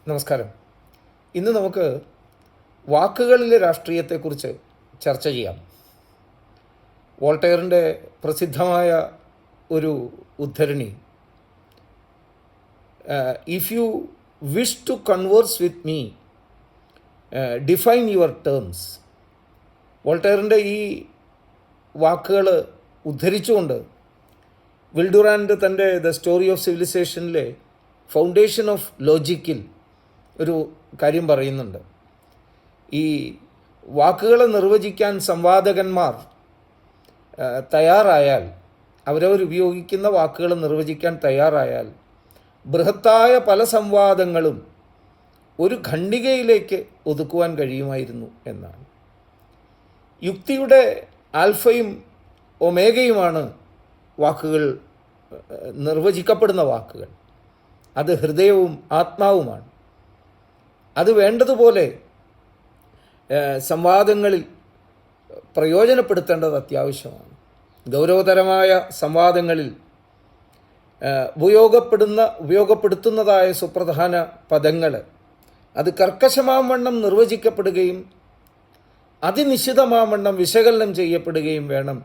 നമസ്കാരം. ഇന്ന് നമുക്ക് വാക്കുകളിലെ രാഷ്ട്രീയത്തെക്കുറിച്ച് ചർച്ച ചെയ്യാം. വോൾട്ടയറിൻ്റെ പ്രസിദ്ധമായ ഒരു ഉദ്ധരണി, if you wish to converse with me define your terms. വോൾട്ടയറിൻ്റെ ഈ വാക്കുകൾ ഉദ്ധരിച്ചുകൊണ്ട് വിൽഡുറാൻഡ് തൻ്റെ ദ സ്റ്റോറി ഓഫ് സിവിലൈസേഷനിലെ ഫൗണ്ടേഷൻ ഓഫ് ലോജിക്കിൽ ഒരു കാര്യം പറയുന്നുണ്ട്. ഈ വാക്കുകളെ നിർവചിക്കാൻ സംവാദകന്മാർ തയ്യാറായാൽ, അവരവരുപയോഗിക്കുന്ന വാക്കുകൾ നിർവചിക്കാൻ തയ്യാറായാൽ ബൃഹത്തായ പല സംവാദങ്ങളും ഒരു ഖണ്ഡികയിലേക്ക് ഒതുക്കുവാൻ കഴിയുമായിരുന്നു എന്നാണ്. യുക്തിയുടെ ആൽഫയും ഒമേഗയുമാണ് വാക്കുകൾ, നിർവചിക്കപ്പെടുന്ന വാക്കുകൾ. അത് ഹൃദയവും ആത്മാവുമാണ്. അത് വേണ്ടതുപോലെ സംവാദങ്ങളിൽ പ്രയോജനപ്പെടുത്തേണ്ടത് അത്യാവശ്യമാണ്. ഗൗരവതരമായ സംവാദങ്ങളിൽ ഉപയോഗപ്പെടുത്തുന്നതായ സുപ്രധാന പദങ്ങൾ അത് കർക്കശമാവണ്ണം നിർവചിക്കപ്പെടുകയും അതിനിശ്ചിതമാവണ്ണം വിശകലനം ചെയ്യപ്പെടുകയും വേണം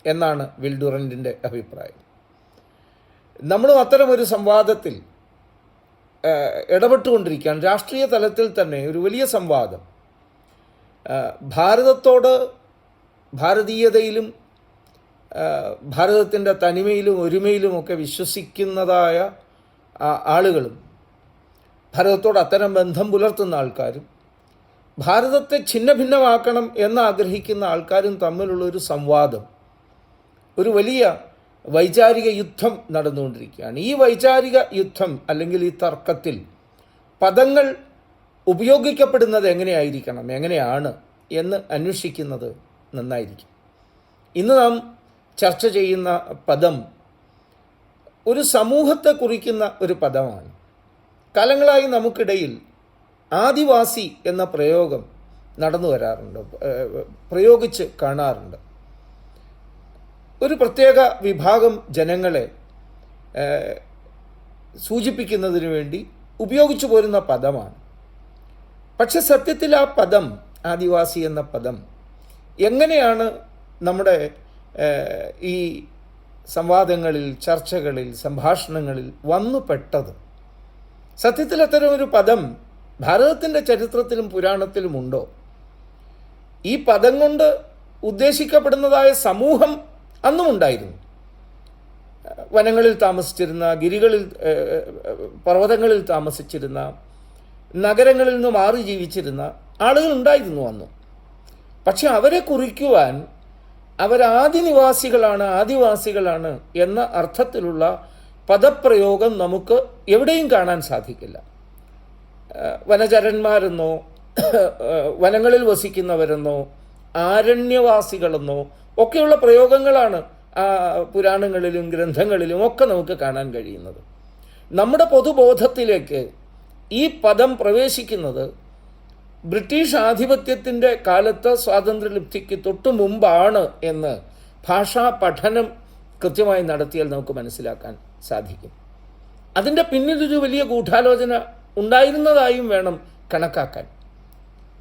എന്നാണ് വിൽഡുറാൻഡിൻ്റെ അഭിപ്രായം. നമ്മളും അത്തരമൊരു സംവാദത്തിൽ ഇടപെട്ടുകൊണ്ടിരിക്കുകയാണ്. രാഷ്ട്രീയ തലത്തിൽ തന്നെ ഒരു വലിയ സംവാദം. ഭാരതത്തോട്, ഭാരതീയതയിലും ഭാരതത്തിൻ്റെ തനിമയിലും ഒരുമയിലുമൊക്കെ വിശ്വസിക്കുന്നതായ ആളുകളും ഭാരതത്തോട് അത്തരം ബന്ധം പുലർത്തുന്ന ആൾക്കാരും ഭാരതത്തെ ഛിന്ന ഭിന്നമാക്കണം എന്നാഗ്രഹിക്കുന്ന ആൾക്കാരും തമ്മിലുള്ളൊരു സംവാദം, ഒരു വലിയ വൈചാരിക യുദ്ധം നടന്നുകൊണ്ടിരിക്കുകയാണ്. ഈ വൈചാരിക യുദ്ധം അല്ലെങ്കിൽ ഈ തർക്കത്തിൽ പദങ്ങൾ ഉപയോഗിക്കപ്പെടുന്നത് എങ്ങനെയാണ് എന്ന് അന്വേഷിക്കുന്നത് നന്നായിരിക്കും. ഇന്ന് നാം ചർച്ച ചെയ്യുന്ന പദം ഒരു സമൂഹത്തെ കുറിക്കുന്ന ഒരു പദമാണ്. കാലങ്ങളായി നമുക്കിടയിൽ ആദിവാസി എന്ന പ്രയോഗം നടന്നു വരാറുണ്ട്, പ്രയോഗിച്ച് കാണാറുണ്ട്. ഒരു പ്രത്യേക വിഭാഗം ജനങ്ങളെ സൂചിപ്പിക്കുന്നതിന് വേണ്ടി ഉപയോഗിച്ചു പോരുന്ന പദമാണ്. പക്ഷെ സത്യത്തിൽ ആ പദം, ആദിവാസി എന്ന പദം എങ്ങനെയാണ് നമ്മുടെ ഈ സംവാദങ്ങളിൽ, ചർച്ചകളിൽ, സംഭാഷണങ്ങളിൽ വന്നു പെട്ടത്? സത്യത്തിൽ അത്തരമൊരു പദം ഭാരതത്തിൻ്റെ ചരിത്രത്തിലും പുരാണത്തിലും ഉണ്ടോ? ഈ പദം കൊണ്ട് ഉദ്ദേശിക്കപ്പെടുന്നതായ സമൂഹം അന്നും ഉണ്ടായിരുന്നു. വനങ്ങളിൽ താമസിച്ചിരുന്ന, ഗിരികളിൽ, പർവ്വതങ്ങളിൽ താമസിച്ചിരുന്ന, നഗരങ്ങളിൽ നിന്ന് മാറി ജീവിച്ചിരുന്ന ആളുകൾ ഉണ്ടായിരുന്നു അന്നും. പക്ഷെ അവരെ കുറിക്കുവാൻ ആദിവാസികളാണ് എന്ന അർത്ഥത്തിലുള്ള പദപ്രയോഗം നമുക്ക് എവിടെയും കാണാൻ സാധിക്കില്ല. വനചരന്മാരെന്നോ വനങ്ങളിൽ വസിക്കുന്നവരെന്നോ ആരണ്യവാസികളെന്നോ ഒക്കെയുള്ള പ്രയോഗങ്ങളാണ് പുരാണങ്ങളിലും ഗ്രന്ഥങ്ങളിലും ഒക്കെ നമുക്ക് കാണാൻ കഴിയുന്നത്. നമ്മുടെ പൊതുബോധത്തിലേക്ക് ഈ പദം പ്രവേശിക്കുന്നത് ബ്രിട്ടീഷ് ആധിപത്യത്തിൻ്റെ കാലത്ത്, സ്വാതന്ത്ര്യലബ്ധിക്ക് തൊട്ടു മുമ്പാണ് എന്ന് ഭാഷാ പഠനം കൃത്യമായി നടത്തിയാൽ നമുക്ക് മനസ്സിലാക്കാൻ സാധിക്കും. അതിൻ്റെ പിന്നിലൊരു വലിയ ഗൂഢാലോചന ഉണ്ടായിരുന്നതായും വേണം കണക്കാക്കാൻ.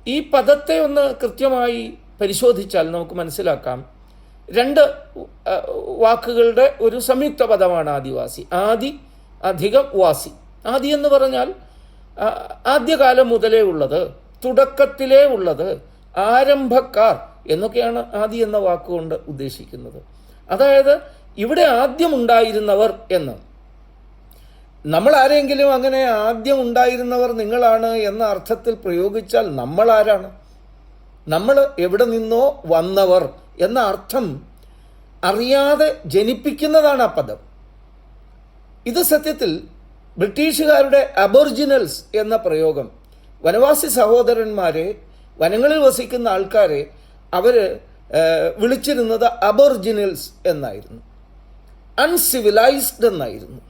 ഈ പദത്തെ ഒന്ന് കൃത്യമായി പരിശോധിച്ചാൽ നമുക്ക് മനസ്സിലാക്കാം. രണ്ട് വാക്കുകളുടെ ഒരു സംയുക്ത പദമാണ് ആദിവാസി. ആദി അധികം വാസി. ആദി എന്ന് പറഞ്ഞാൽ ആദ്യകാലം മുതലേ ഉള്ളത്, തുടക്കത്തിലേ ഉള്ളത്, ആരംഭക്കാർ എന്നൊക്കെയാണ് ആദി എന്ന വാക്കുകൊണ്ട് ഉദ്ദേശിക്കുന്നത്. അതായത് ഇവിടെ ആദ്യം ഉണ്ടായിരുന്നവർ എന്ന്. നമ്മൾ ആരെങ്കിലും അങ്ങനെ ആദ്യം ഉണ്ടായിരുന്നവർ നിങ്ങളാണ് എന്ന അർത്ഥത്തിൽ പ്രയോഗിച്ചാൽ നമ്മൾ ആരാണ്? നമ്മൾ എവിടെ നിന്നോ വന്നവർ എന്ന അർത്ഥം അറിയാതെ ജനിപ്പിക്കുന്നതാണ് ആ പദം. ഇത് സത്യത്തിൽ ബ്രിട്ടീഷുകാരുടെ അബോറിജിനൽസ് എന്ന പ്രയോഗം, വനവാസി സഹോദരന്മാരെ, വനങ്ങളിൽ വസിക്കുന്ന ആൾക്കാരെ അവർ വിളിച്ചിരുന്നത് അബോറിജിനൽസ് എന്നായിരുന്നു, അൺസിവിലൈസ്ഡ് എന്നായിരുന്നു,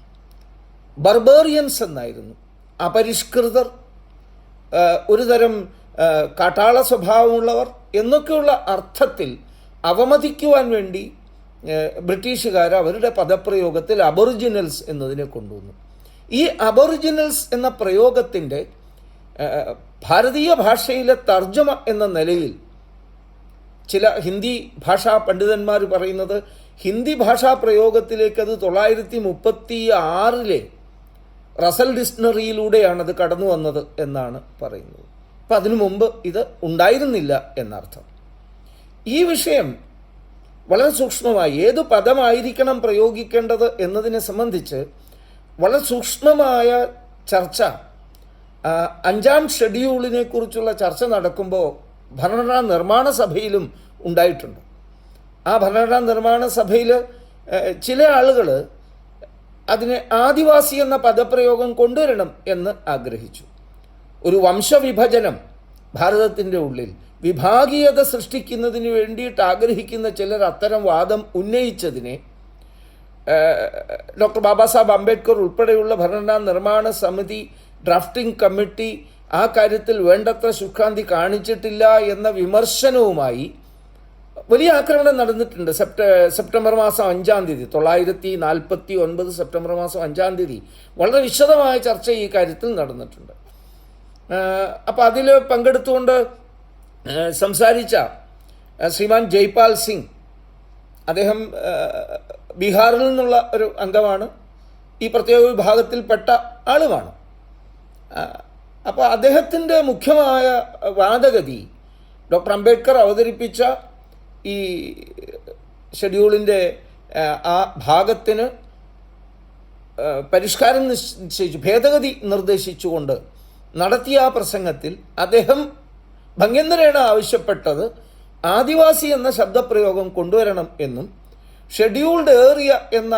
ബർബേറിയൻസ് എന്നായിരുന്നു, അപരിഷ്കൃതർ, ഒരുതരം കാട്ടാള സ്വഭാവമുള്ളവർ എന്നൊക്കെയുള്ള അർത്ഥത്തിൽ അവമതിക്കുവാൻ വേണ്ടി ബ്രിട്ടീഷുകാർ അവരുടെ പദപ്രയോഗത്തിൽ അബോറിജിനൽസ് എന്നതിനെ കൊണ്ടുവന്നു. ഈ അബോറിജിനൽസ് എന്ന പ്രയോഗത്തിൻ്റെ ഭാരതീയ ഭാഷയിലെ തർജ്ജമ എന്ന നിലയിൽ ചില ഹിന്ദി ഭാഷാ പണ്ഡിതന്മാർ പറയുന്നത് ഹിന്ദി ഭാഷാ പ്രയോഗത്തിലേക്ക് അത് 936 റസൽ ഡിക്ഷണറിയിലൂടെയാണത് കടന്നു വന്നത് എന്നാണ് പറയുന്നത്. അപ്പം അതിനു മുമ്പ് ഇത് ഉണ്ടായിരുന്നില്ല എന്നർത്ഥം. ഈ വിഷയം വളരെ സൂക്ഷ്മമായി ഏത് പദമായിരിക്കണം പ്രയോഗിക്കേണ്ടത് എന്നതിനെ സംബന്ധിച്ച് വളരെ സൂക്ഷ്മമായ ചർച്ച 5ാം ഷെഡ്യൂളിനെ കുറിച്ചുള്ള ചർച്ച നടക്കുമ്പോൾ ഭരണഘടനാ നിർമ്മാണ സഭയിലും ഉണ്ടായിട്ടുണ്ട്. ആ ഭരണഘടനാ നിർമ്മാണ സഭയിൽ ചില ആളുകൾ അതിനെ ആദിവാസി എന്ന പദപ്രയോഗം കൊണ്ടുവരണം എന്ന് ആഗ്രഹിച്ചു. ഒരു വംശവിഭജനം ഭാരതത്തിൻ്റെ ഉള്ളിൽ വിഭാഗീയത സൃഷ്ടിക്കുന്നതിന് വേണ്ടിയിട്ട് ആഗ്രഹിക്കുന്ന ചിലർ അത്തരം വാദം ഉന്നയിച്ചതിനെ ഡോക്ടർ ബാബാ സാഹബ് അംബേദ്കർ ഉൾപ്പെടെയുള്ള ഭരണഘടനാ നിർമ്മാണ സമിതി ഡ്രാഫ്റ്റിംഗ് കമ്മിറ്റി ആ കാര്യത്തിൽ വേണ്ടത്ര ശുഷ്കാന്തി കാണിച്ചിട്ടില്ല എന്ന വിമർശനവുമായി വലിയ ആക്രമണം നടന്നിട്ടുണ്ട്. സെപ്റ്റംബർ മാസം 5-ാം തീയതി 1949 സെപ്റ്റംബർ മാസം 5-ാം തീയതി വളരെ വിശദമായ ചർച്ച ഈ കാര്യത്തിൽ നടന്നിട്ടുണ്ട്. അപ്പോൾ അതിൽ പങ്കെടുത്തുകൊണ്ട് സംസാരിച്ച ശ്രീമാൻ ജയ്പാൽ സിംഗ്, അദ്ദേഹം ബീഹാറിൽ നിന്നുള്ള ഒരു അംഗമാണ്, ഈ പ്രത്യേക വിഭാഗത്തിൽപ്പെട്ട ആളുമാണ്. അപ്പോൾ അദ്ദേഹത്തിൻ്റെ മുഖ്യമായ വാദഗതി ഡോക്ടർ അംബേദ്കർ അവതരിപ്പിച്ച ഈ ഷെഡ്യൂളിൻ്റെ ആ ഭാഗത്തിന് പരിഷ്കാരം നിശ്ചയിച്ചു, ഭേദഗതി നിർദ്ദേശിച്ചുകൊണ്ട് നടത്തിയ ആ പ്രസംഗത്തിൽ അദ്ദേഹം ഭംഗ്യന്തരേണ ആവശ്യപ്പെട്ടത് ആദിവാസി എന്ന ശബ്ദപ്രയോഗം കൊണ്ടുവരണം എന്നും ഷെഡ്യൂൾഡ് ഏറിയ എന്ന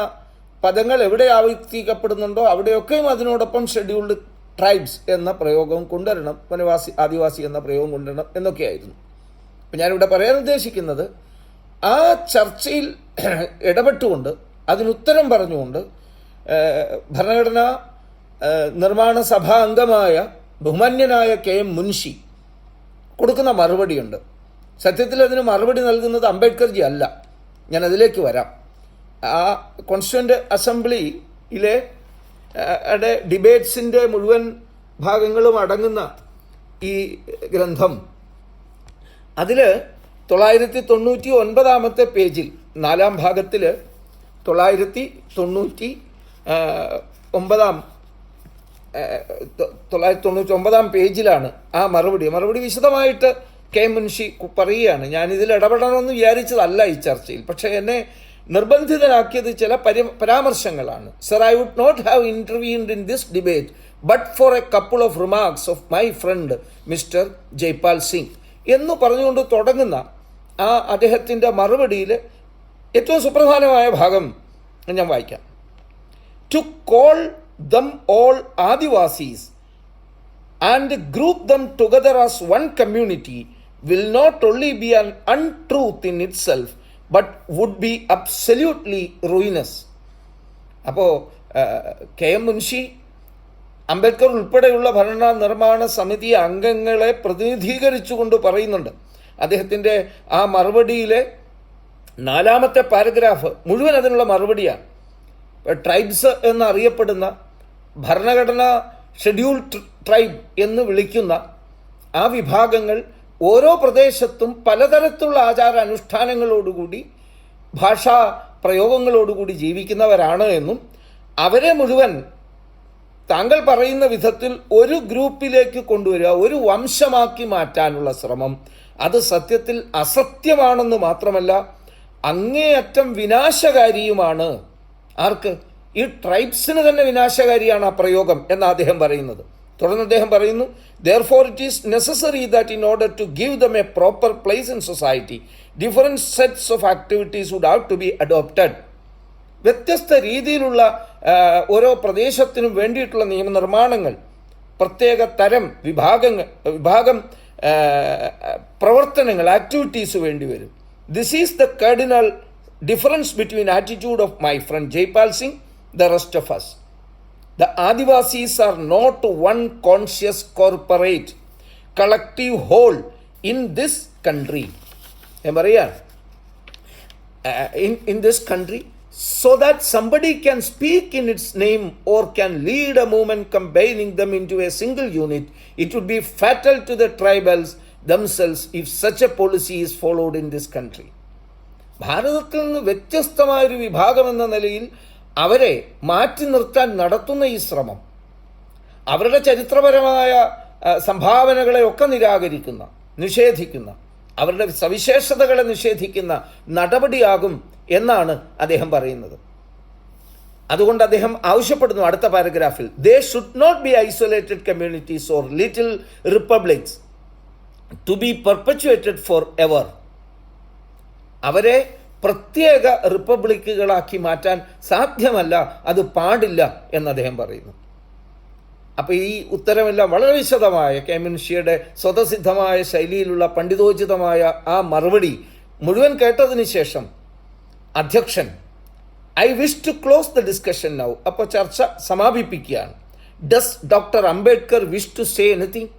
പദങ്ങൾ എവിടെ ആവർത്തിക്കപ്പെടുന്നുണ്ടോ അവിടെയൊക്കെയും അതിനോടൊപ്പം ഷെഡ്യൂൾഡ് ട്രൈബ്സ് എന്ന പ്രയോഗം കൊണ്ടുവരണം, വനവാസി ആദിവാസി എന്ന പ്രയോഗം കൊണ്ടുവരണം എന്നൊക്കെയായിരുന്നു. അപ്പം ഞാനിവിടെ പറയാൻ ഉദ്ദേശിക്കുന്നത് ആ ചർച്ചയിൽ ഇടപെട്ടുകൊണ്ട് അതിനുത്തരം പറഞ്ഞുകൊണ്ട് ഭരണഘടനാ നിർമ്മാണ സഭാ അംഗമായ ബഹുമാന്യനായ KM മുൻഷി കൊടുക്കുന്ന മറുപടിയുണ്ട്. സത്യത്തിൽ അതിന് മറുപടി നൽകുന്നത് അംബേദ്കർജി അല്ല, ഞാൻ അതിലേക്ക് വരാം. ആ കോൺസ്റ്റിറ്റ്യൂവൻ്റ് അസംബ്ലിയിലെ ഡിബേറ്റ്സിൻ്റെ മുഴുവൻ ഭാഗങ്ങളും അടങ്ങുന്ന ഈ ഗ്രന്ഥം, അതിൽ 999 പേജിൽ 4-ാം ഭാഗത്തിൽ 999 പേജിലാണ് ആ മറുപടി വിശദമായിട്ട് KM മുൻഷി പറയുകയാണ്. ഞാനിതിൽ ഇടപെടണമെന്ന് വിചാരിച്ചതല്ല ഈ ചർച്ചയിൽ, പക്ഷേ എന്നെ നിർബന്ധിതനാക്കിയത് ചില പരാമർശങ്ങളാണ്. Sir, I would not have intervened in this debate but for a couple of remarks of my friend mister Jaipal Singh എന്ന് പറഞ്ഞുകൊണ്ട് തുടങ്ങുന്ന ആ അദ്ദേഹത്തിൻ്റെ മറുപടിയിൽ ഏറ്റവും സുപ്രധാനമായ ഭാഗം ഞാൻ വായിക്കാം. To call them all adivasis and group them together as one community will not only be an untruth in itself but would be absolutely ruinous. അപ്പോൾ KM മുൻഷി അംബേദ്കർ ഉൾപ്പെടെയുള്ള ഭരണഘടനാ നിർമ്മാണ സമിതി അംഗങ്ങളെ പ്രതിനിധീകരിച്ചുകൊണ്ട് പറയുന്നുണ്ട്. അദ്ദേഹത്തിൻ്റെ ആ മറുപടിയിലെ 4-ാമത്തെ പാരഗ്രാഫ് മുഴുവൻ അതിനുള്ള മറുപടിയാണ്. ട്രൈബ്സ് എന്നറിയപ്പെടുന്ന ഭരണഘടന ഷെഡ്യൂൾ ട്രൈബ് എന്ന് വിളിക്കുന്ന ആ വിഭാഗങ്ങൾ ഓരോ പ്രദേശത്തും പലതരത്തിലുള്ള ആചാരാനുഷ്ഠാനങ്ങളോടുകൂടി ഭാഷാ പ്രയോഗങ്ങളോടുകൂടി ജീവിക്കുന്നവരാണ് എന്നും അവരെ മുഴുവൻ താങ്കൾ പറയുന്ന വിധത്തിൽ ഒരു ഗ്രൂപ്പിലേക്ക് കൊണ്ടുവരിക, ഒരു വംശമാക്കി മാറ്റാനുള്ള ശ്രമം അത് സത്യത്തിൽ അസത്യമാണെന്ന് മാത്രമല്ല അങ്ങേയറ്റം വിനാശകാരിയുമാണ്. ആർക്ക്? ഈ ട്രൈബ്സിന് തന്നെ വിനാശകാരിയാണ് ആ പ്രയോഗം എന്ന് അദ്ദേഹം പറയുന്നത്. തുടർന്ന് അദ്ദേഹം പറയുന്നു, therefore it is necessary that in order to give them a proper place in society, different sets of activities would have to be adopted. വ്യത്യസ്ത രീതിയിലുള്ള ഓരോ പ്രദേശത്തിനും വേണ്ടിയിട്ടുള്ള നിയമനിർമ്മാണങ്ങൾ, പ്രത്യേക തരം വിഭാഗം പ്രവർത്തനങ്ങൾ, ആക്ടിവിറ്റീസ് വേണ്ടി വരും. This is the cardinal difference between attitude of my front Jaipal Singh, the rest of us. The Adivasis are not one conscious corporate collective whole in this country. In this country, so that somebody can speak in its name or can lead a movement combining them into a single unit, it would be fatal to the tribals themselves if such a policy is followed in this country. ഭാരതത്തിൽ നിന്ന് വ്യത്യസ്തമായൊരു വിഭാഗം എന്ന നിലയിൽ അവരെ മാറ്റി നിർത്താൻ നടത്തുന്ന ഈ ശ്രമം അവരുടെ ചരിത്രപരമായ സംഭാവനകളെ ഒക്കെ നിഷേധിക്കുന്ന അവരുടെ സവിശേഷതകളെ നിഷേധിക്കുന്ന നടപടിയാകും എന്നാണ് അദ്ദേഹം പറയുന്നത്. അതുകൊണ്ട് അദ്ദേഹം ആവശ്യപ്പെടുന്നു അടുത്ത പാരഗ്രാഫിൽ, they should not be isolated communities or little republics to be perpetuated for ever. അവരെ പ്രത്യേക റിപ്പബ്ലിക്കുകളാക്കി മാറ്റാൻ സാധ്യമല്ല, അത് പാടില്ല എന്ന് അദ്ദേഹം പറയുന്നു. അപ്പോൾ ഈ ഉത്തരമെല്ലാം വളരെ വിശദമായ കെ മുൻഷിയുടെ സ്വതസിദ്ധമായ ശൈലിയിലുള്ള പണ്ഡിതോചിതമായ ആ മറുപടി മുഴുവൻ കേട്ടതിന് ശേഷം അധ്യക്ഷൻ I wish to close the discussion now, അപ്പോൾ ചർച്ച സമാപിപ്പിക്കുകയാണ്. Does doctor Ambedkar wish to say anything?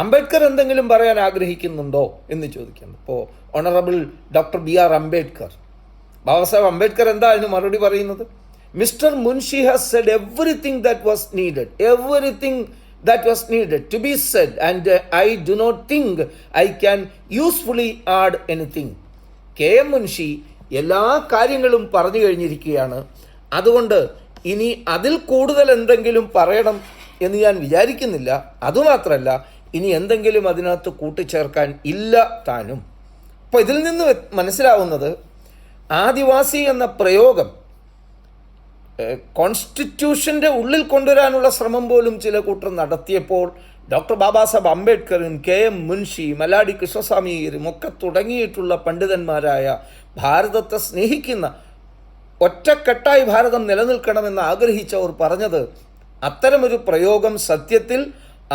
Ambedkar എന്തെങ്കിലും പറയാൻ ആഗ്രഹിക്കുന്നുണ്ടോ എന്ന് ചോദിക്കുന്നു. ഇപ്പോൾ honourable doctor BR Ambedkar, Babasaheb Ambedkar എന്താ അതിന് മറുപടി പറയുന്നത്? Mister Munshi has said everything that was needed to be said and I do not think I can usefully add anything. KM Munshi എല്ലാ കാര്യങ്ങളും പറഞ്ഞു കഴിഞ്ഞിരിക്കുകയാണ്. അതുകൊണ്ട് ഇനി അതിൽ കൂടുതൽ എന്തെങ്കിലും പറയണം എന്ന് ഞാൻ വിചാരിക്കുന്നില്ല. അതുമാത്രമല്ല, ഇനി എന്തെങ്കിലും അതിനകത്ത് കൂട്ടിച്ചേർക്കാൻ ഇല്ല താനും. അപ്പോൾ ഇതിൽ നിന്ന് മനസ്സിലാവുന്നത് ആദിവാസി എന്ന പ്രയോഗം കോൺസ്റ്റിറ്റ്യൂഷൻ്റെ ഉള്ളിൽ കൊണ്ടുവരാനുള്ള ശ്രമം പോലും ചില കൂട്ടർ നടത്തിയപ്പോൾ ഡോക്ടർ ബാബാസാഹേബ് അംബേദ്കറും KM മുൻഷി, മല്ലാടി കൃഷ്ണസ്വാമിയും ഒക്കെ തുടങ്ങിയിട്ടുള്ള പണ്ഡിതന്മാരായ ഭാരതത്തെ സ്നേഹിക്കുന്ന ഒറ്റക്കെട്ടായി ഭാരതം നിലനിൽക്കണമെന്ന് ആഗ്രഹിച്ചവർ പറഞ്ഞത് അത്തരമൊരു പ്രയോഗം സത്യത്തിൽ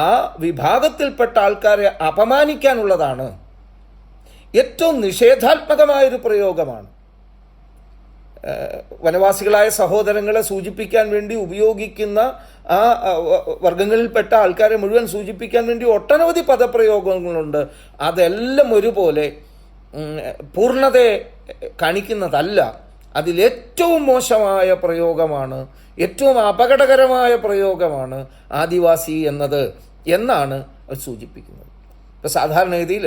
ആ വിഭാഗത്തിൽപ്പെട്ട ആൾക്കാരെ അപമാനിക്കാനുള്ളതാണ്. ഏറ്റവും നിഷേധാത്മകമായൊരു പ്രയോഗമാണ്. വനവാസികളായ സഹോദരങ്ങളെ സൂചിപ്പിക്കാൻ വേണ്ടി ഉപയോഗിക്കുന്ന ആ വർഗങ്ങളിൽപ്പെട്ട ആൾക്കാരെ മുഴുവൻ സൂചിപ്പിക്കാൻ വേണ്ടി ഒട്ടനവധി പദപ്രയോഗങ്ങളുണ്ട്. അതെല്ലാം ഒരുപോലെ പൂർണ്ണതയെ കാണിക്കുന്നതല്ല. അതിലേറ്റവും മോശമായ പ്രയോഗമാണ്, ഏറ്റവും അപകടകരമായ പ്രയോഗമാണ് ആദിവാസി എന്നത് എന്നാണ് അത് സൂചിപ്പിക്കുന്നത്. ഇപ്പോൾ സാധാരണഗതിയിൽ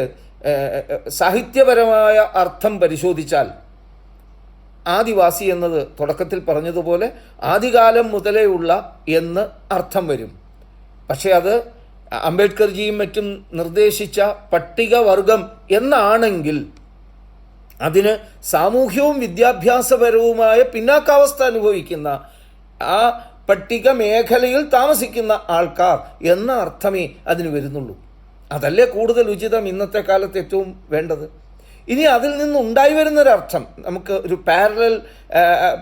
സാഹിത്യപരമായ അർത്ഥം പരിശോധിച്ചാൽ ആദിവാസി എന്നത് തുടക്കത്തിൽ പറഞ്ഞതുപോലെ ആദികാലം മുതലേ ഉള്ള എന്ന് അർത്ഥം വരും. പക്ഷേ അത് അംബേദ്കർജിയും മറ്റും നിർദ്ദേശിച്ച പട്ടികവർഗം എന്നാണെങ്കിൽ അതിന് സാമൂഹ്യവും വിദ്യാഭ്യാസപരവുമായ പിന്നാക്കാവസ്ഥ അനുഭവിക്കുന്ന ആ പട്ടിക മേഖലയിൽ താമസിക്കുന്ന ആൾക്കാർ എന്ന അർത്ഥമേ അതിന് വരുന്നുള്ളൂ. അതല്ലേ കൂടുതൽ ഉചിതം, ഇന്നത്തെ കാലത്ത് ഏറ്റവും വേണ്ടത്. ഇനി അതിൽ നിന്നുണ്ടായി വരുന്നൊരർത്ഥം നമുക്ക് ഒരു പാരലൽ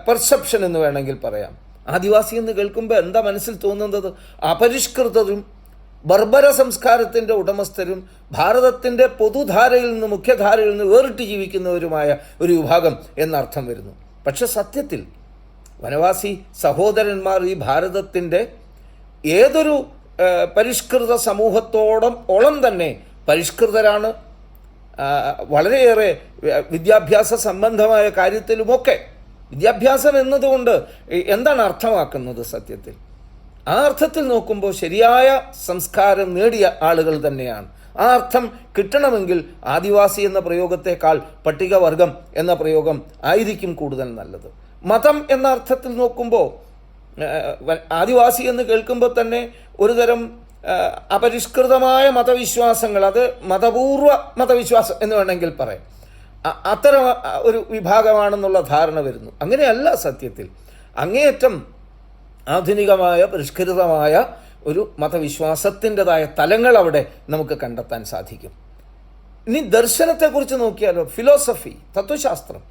പെർസെപ്ഷൻ എന്ന് വേണമെങ്കിൽ പറയാം. ആദിവാസി എന്ന് കേൾക്കുമ്പോൾ എന്താ മനസ്സിൽ തോന്നുന്നത്? അപരിഷ്കൃതരും ബർബര സംസ്കാരത്തിൻ്റെ ഉടമസ്ഥരും ഭാരതത്തിൻ്റെ പൊതുധാരയിൽ നിന്ന് മുഖ്യധാരയിൽ നിന്ന് വേറിട്ട് ജീവിക്കുന്നവരുമായ ഒരു വിഭാഗം എന്നർത്ഥം വരുന്നു. പക്ഷെ സത്യത്തിൽ വനവാസി സഹോദരന്മാർ ഈ ഭാരതത്തിൻ്റെ ഏതൊരു പരിഷ്കൃത സമൂഹത്തോളം തന്നെ പരിഷ്കൃതരാണ്. വളരെയേറെ വിദ്യാഭ്യാസ സംബന്ധമായ കാര്യത്തിലുമൊക്കെ. വിദ്യാഭ്യാസം എന്നതുകൊണ്ട് എന്താണ് അർത്ഥമാക്കുന്നത്? സത്യത്തിൽ ആ അർത്ഥത്തിൽ നോക്കുമ്പോൾ ശരിയായ സംസ്കാരം നേടിയ ആളുകൾ തന്നെയാണ്. ആ അർത്ഥം കിട്ടണമെങ്കിൽ ആദിവാസി എന്ന പ്രയോഗത്തെക്കാൾ പട്ടികവർഗം എന്ന പ്രയോഗം ആയിരിക്കും കൂടുതൽ നല്ലത്. മതം എന്ന അർത്ഥത്തിൽ നോക്കുമ്പോൾ ആദിവാസി എന്ന് കേൾക്കുമ്പോൾ തന്നെ ഒരുതരം അപരിഷ്കൃതമായ മതവിശ്വാസങ്ങൾ, അത് മതപൂർവ മതവിശ്വാസം എന്ന് വേണമെങ്കിൽ പറയാം, അത്തരം ഒരു വിഭാഗമാണെന്നുള്ള ധാരണ വരുന്നു. അങ്ങനെയല്ല. സത്യത്തിൽ അങ്ങേയറ്റം ആധുനികമായ പരിഷ്കൃതമായ ഒരു മതവിശ്വാസത്തിൻ്റെതായ തലങ്ങൾ അവിടെ നമുക്ക് കണ്ടെത്താൻ സാധിക്കും. ഇനി ദർശനത്തെക്കുറിച്ച് നോക്കിയാലോ, ഫിലോസഫി, തത്വശാസ്ത്രം.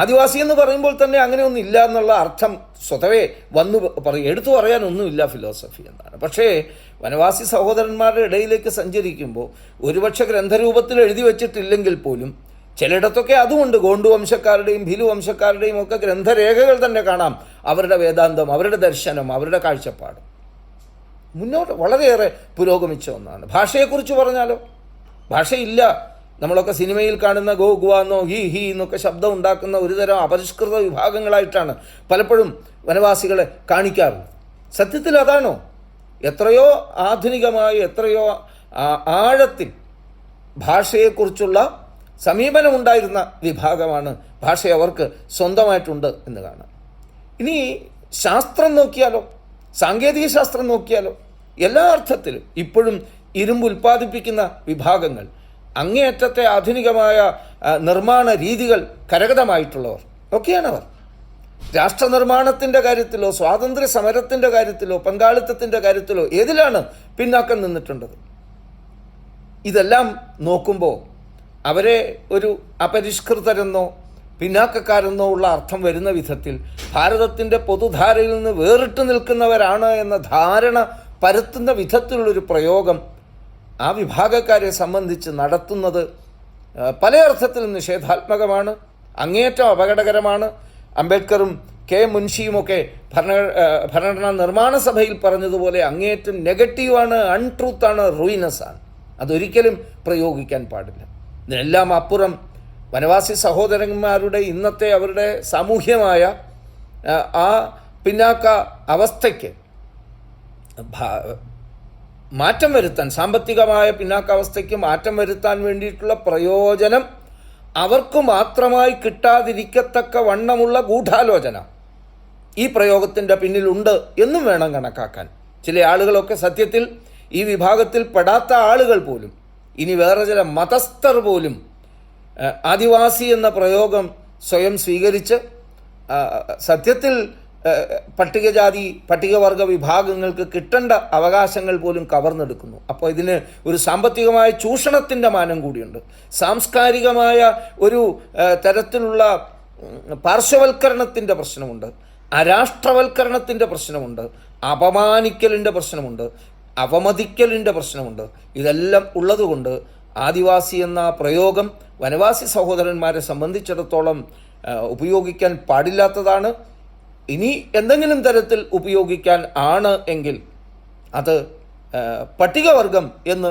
ആദിവാസി എന്ന് പറയുമ്പോൾ തന്നെ അങ്ങനെയൊന്നും ഇല്ല എന്നുള്ള അർത്ഥം സ്വതവേ എടുത്തു പറയാനൊന്നുമില്ല ഫിലോസഫി എന്നാണ്. പക്ഷേ വനവാസി സഹോദരന്മാരുടെ ഇടയിലേക്ക് സഞ്ചരിക്കുമ്പോൾ ഒരുപക്ഷെ ഗ്രന്ഥരൂപത്തിൽ എഴുതി വച്ചിട്ടില്ലെങ്കിൽ പോലും ചിലയിടത്തൊക്കെ അതുകൊണ്ട് ഗോണ്ടു വംശക്കാരുടെയും ഭിലു വംശക്കാരുടെയും ഒക്കെ ഗ്രന്ഥരേഖകൾ തന്നെ കാണാം. അവരുടെ വേദാന്തം, അവരുടെ ദർശനം, അവരുടെ കാഴ്ചപ്പാട് മുന്നോട്ട് വളരെയേറെ പുരോഗമിച്ച ഒന്നാണ്. ഭാഷയെക്കുറിച്ച് പറഞ്ഞാലോ, ഭാഷയില്ല നമ്മളൊക്കെ സിനിമയിൽ കാണുന്ന ഗോ ഗുവ എന്നോ ഹി ഹി എന്നൊക്കെ ശബ്ദം ഉണ്ടാക്കുന്ന ഒരുതരം അപരിഷ്കൃത വിഭാഗങ്ങളായിട്ടാണ് പലപ്പോഴും വനവാസികളെ കാണിക്കാറുള്ളത്. സത്യത്തിൽ അതാണോ? എത്രയോ ആധുനികമായി, എത്രയോ ആഴത്തിൽ ഭാഷയെക്കുറിച്ചുള്ള സമീപനമുണ്ടായിരുന്ന വിഭാഗമാണ്. ഭാഷ അവർക്ക് സ്വന്തമായിട്ടുണ്ട് എന്ന് കാണാം. ഇനി ശാസ്ത്രം നോക്കിയാലോ, സാങ്കേതിക ശാസ്ത്രം നോക്കിയാലോ, എല്ലാ അർത്ഥത്തിലും ഇപ്പോഴും ഇരുമ്പ് ഉൽപ്പാദിപ്പിക്കുന്ന വിഭാഗങ്ങൾ, അങ്ങേയറ്റത്തെ ആധുനികമായ നിർമ്മാണ രീതികൾ കരഗതമായിട്ടുള്ളവർ ഒക്കെയാണവർ. രാഷ്ട്ര നിർമ്മാണത്തിൻ്റെ കാര്യത്തിലോ സ്വാതന്ത്ര്യ സമരത്തിൻ്റെ കാര്യത്തിലോ പങ്കാളിത്തത്തിൻ്റെ കാര്യത്തിലോ ഏതിലാണ് പിന്നാക്കം നിന്നിട്ടുള്ളത്? ഇതെല്ലാം നോക്കുമ്പോൾ അവരെ ഒരു അപരിഷ്കൃതരെന്നോ പിന്നാക്കക്കാരെന്നോ ഉള്ള അർത്ഥം വരുന്ന വിധത്തിൽ ഭാരതത്തിൻ്റെ പൊതുധാരയിൽ നിന്ന് വേറിട്ട് നിൽക്കുന്നവരാണ് എന്ന ധാരണ പരത്തുന്ന വിധത്തിലുള്ളൊരു പ്രയോഗം ആ വിഭാഗക്കാരെ സംബന്ധിച്ച് നടത്തുന്നത് പല അർത്ഥത്തിലും നിഷേധാത്മകമാണ്, അങ്ങേയറ്റം അപകടകരമാണ്. അംബേദ്കറും കെ മുൻഷിയുമൊക്കെ ഭരണഘടനാ നിർമ്മാണ സഭയിൽ പറഞ്ഞതുപോലെ അങ്ങേയറ്റം നെഗറ്റീവാണ്, അൺട്രൂത്താണ്, റൂയിനസാണ്. അതൊരിക്കലും പ്രയോഗിക്കാൻ പാടില്ല. ഇതിനെല്ലാം അപ്പുറം വനവാസി സഹോദരന്മാരുടെ ഇന്നത്തെ അവരുടെ സാമൂഹ്യമായ ആ പിന്നാക്ക അവസ്ഥയ്ക്ക് മാറ്റം വരുത്താൻ, സാമ്പത്തികമായ പിന്നാക്കാവസ്ഥയ്ക്ക് മാറ്റം വരുത്താൻ വേണ്ടിയിട്ടുള്ള പ്രയോജനം അവർക്ക് മാത്രമായി കിട്ടാതിരിക്കത്തക്ക വണ്ണമുള്ള ഗൂഢാലോചന ഈ പ്രയോഗത്തിൻ്റെ പിന്നിലുണ്ട് എന്നും വേണം കണക്കാക്കാൻ. ചില ആളുകളൊക്കെ സത്യത്തിൽ ഈ വിഭാഗത്തിൽ പെടാത്ത ആളുകൾ പോലും, ഇനി വേറെ ചില മതസ്ഥർ പോലും ആദിവാസി എന്ന പ്രയോഗം സ്വയം സ്വീകരിച്ച് സത്യത്തിൽ പട്ടികജാതി പട്ടികവർഗ വിഭാഗങ്ങൾക്ക് കിട്ടേണ്ട അവകാശങ്ങൾ പോലും കവർന്നെടുക്കുന്നു. അപ്പോൾ ഇതിന് ഒരു സാമ്പത്തികമായ ചൂഷണത്തിൻ്റെ മാനം കൂടിയുണ്ട്. സാംസ്കാരികമായ ഒരു തരത്തിലുള്ള പാർശ്വവൽക്കരണത്തിൻ്റെ പ്രശ്നമുണ്ട്, അരാഷ്ട്രവൽക്കരണത്തിൻ്റെ പ്രശ്നമുണ്ട്, അപമാനിക്കലിൻ്റെ പ്രശ്നമുണ്ട്, അവമതിക്കലിൻ്റെ പ്രശ്നമുണ്ട്. ഇതെല്ലാം ഉള്ളതുകൊണ്ട് ആദിവാസി എന്ന പ്രയോഗം വനവാസി സഹോദരന്മാരെ സംബന്ധിച്ചിടത്തോളം ഉപയോഗിക്കാൻ പാടില്ലാത്തതാണ്. ഇനി എന്തെങ്കിലും തരത്തിൽ ഉപയോഗിക്കാൻ ആണ് എങ്കിൽ അത് പട്ടികവർഗം എന്ന്